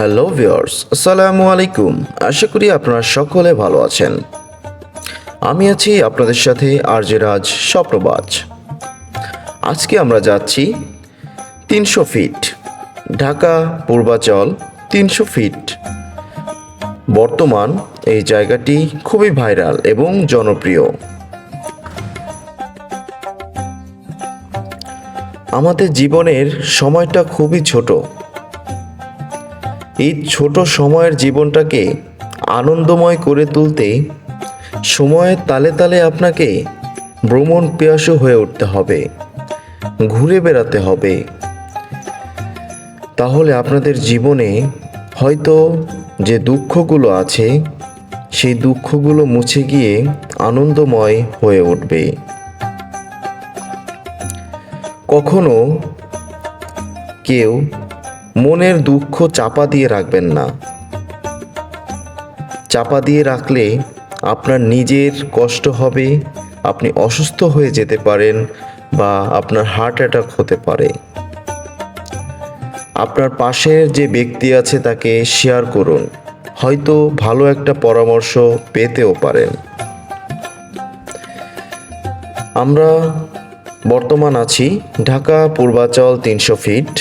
Hello viewers, আসসালামু আলাইকুম। আশা করি আপনারা সকলে ভালো আছেন। আমি আছি আপনাদের সাথে আরজে রাজ স্বপ্নবাজ। আজকে আমরা যাচ্ছি 300 ফিট, ঢাকা পূর্বাচল 300 ফিট। বর্তমান এই জায়গাটি খুবই ভাইরাল এবং জনপ্রিয়। আমাদের জীবনের সময়টা খুবই ছোট। এই ছোট সময়ের জীবনটাকে আনন্দময় করে তুলতে সময়ের তালে তালে আপনাকে ভ্রমণ পিপাসু হয়ে উঠতে হবে, ঘুরে বেড়াতে হবে। তাহলে আপনাদের জীবনে হয়তো যে দুঃখগুলো আছে সেই দুঃখগুলো মুছে গিয়ে আনন্দময় হয়ে উঠবে। কখনো কেউ মনের দুঃখ চাপা দিয়ে রাখবেন না। চাপা দিয়ে রাখলে আপনার নিজের কষ্ট হবে, আপনি অসুস্থ হয়ে যেতে পারেন বা আপনার হার্ট অ্যাটাক হতে পারে। আপনার পাশের যে ব্যক্তি আছে তাকে শেয়ার করুন, হয়তো ভালো একটা পরামর্শ পেতেও পারেন। আমরা বর্তমান আছি ঢাকা পূর্বাচল 300 ফিট।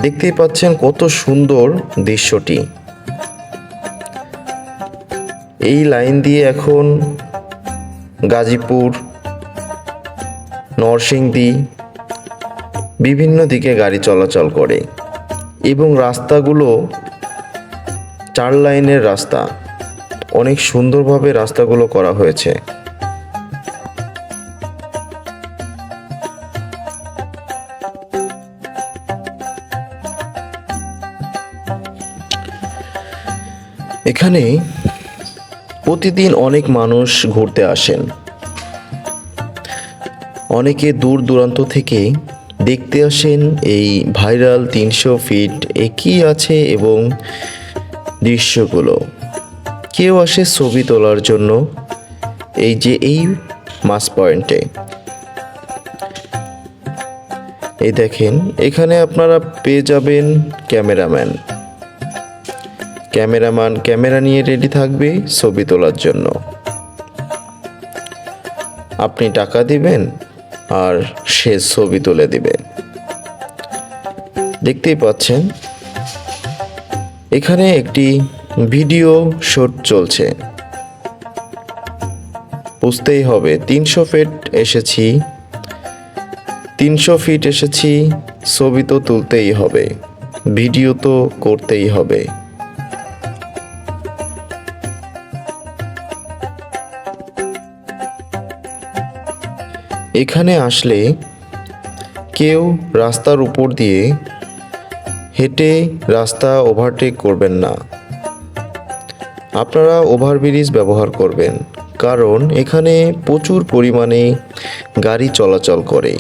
দেখতেই পাচ্ছেন কত সুন্দর দৃশ্যটি। এই লাইন দিয়ে এখন গাজীপুর, নরসিংদী বিভিন্ন দিকে গাড়ি চলাচল করে এবং রাস্তাগুলো 4 লাইনের রাস্তা। অনেক সুন্দরভাবে রাস্তাগুলো করা হয়েছে। এখানে প্রতিদিন অনেক মানুষ ঘুরতে আসেন। অনেকে দূর দূরান্ত থেকে দেখতে আসেন এই ভাইরাল 300 ফিট কি আছে এবং দৃশ্যগুলো। কেউ আসে ছবি তোলার জন্য এই মাস পয়েন্টে। এই দেখেন, এখানে আপনারা পেয়ে যাবেন ক্যামেরাম্যান ক্যামেরা নিয়ে রেডি থাকবে ছবি তোলার জন্য। আপনি টাকা দিবেন আর সে ছবি তুলে দিবে। দেখতেই পাচ্ছেন এখানে একটি ভিডিও শুট চলছে। বুঝতেই হবে 300 ফিট এসেছি, 300 ফিট এসেছি, ছবি তো তুলতেই হবে, ভিডিও তো করতেই হবে। এখানে আসলে কেউ রাস্তার উপর দিয়ে হেঁটে রাস্তা ওভারটেক করবেন না। আপনারা ওভারব্রিজ ব্যবহার করবেন, কারণ এখানে প্রচুর পরিমাণে গাড়ি চলাচল করে।